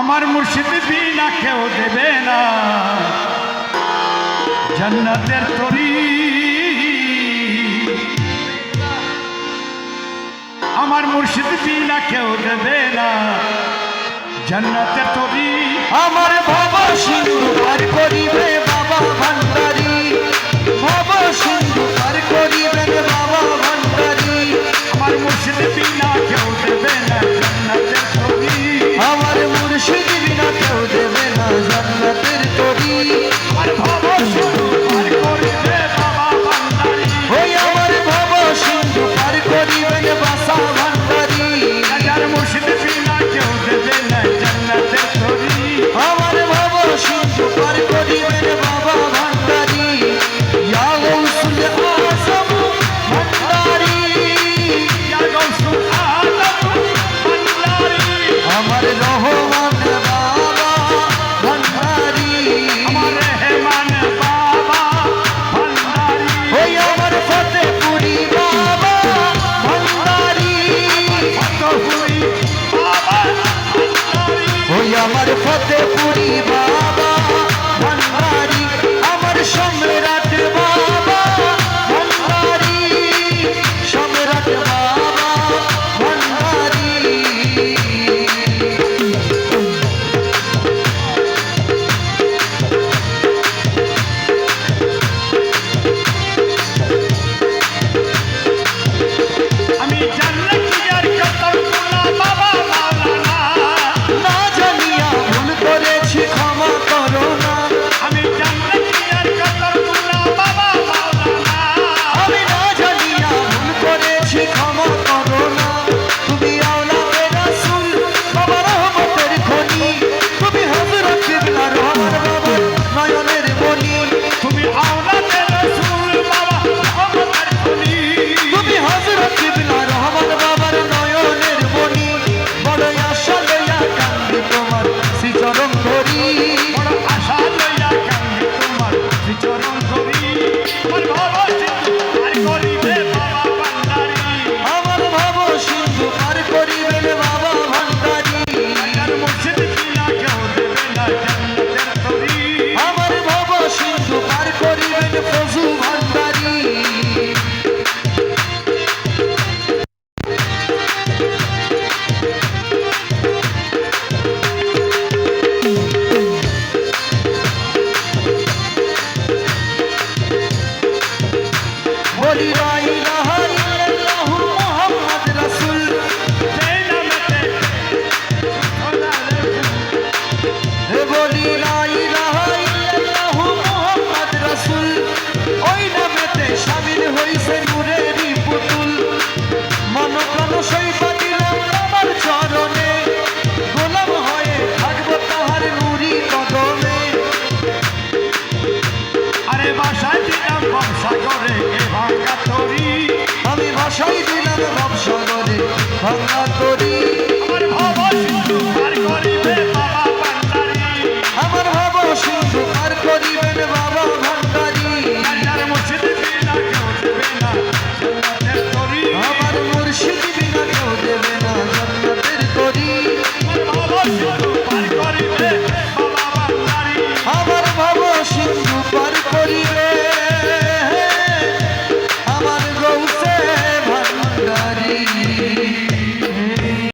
আমার মুর্শিদ বিনা কেউ দেবে না জান্নাতের তরি। আমার মুর্শিদ বিনা কেউ দেবে না জান্নাতের তরি। আমার বাবা সিন্ধু পার করিবে বাবা ভান্ডারী, বাবা সিন্ধু পার করিবেন বাবা ভান্ডারী। আমার মুর্শিদ বিনা কেউ দেবে না জান্নাতের তরি। আমার মুর্শিদ বিনা কেউ দেবে না জান্নাতের তরি। আর বাবা সিন্ধু পার করিবে বাবা ভান্ডারী, ওই আমার বাবা সিন্ধু পার করিবেন বাসা ভান্ডারী। আর মুর্শিদ বিনা কেউ দেবে না জান্নাতের তরি। আমার বাবা সিন্ধু পার করিবেন বাবা ভান্ডারী। ইয়া গৌসুল আজম ভান্ডারী, ইয়া গৌসুল আজম ভান্ডারী। আমার রহমান বাবা ভান্ডারী। আমার রহমান বাবা ভান্ডারী। ওই আমার ফতেপুরি বাবা ভান্ডারী। ফতেপুরি বাবা ভান্ডারী। ওই আমার ফতেপুরি বাবা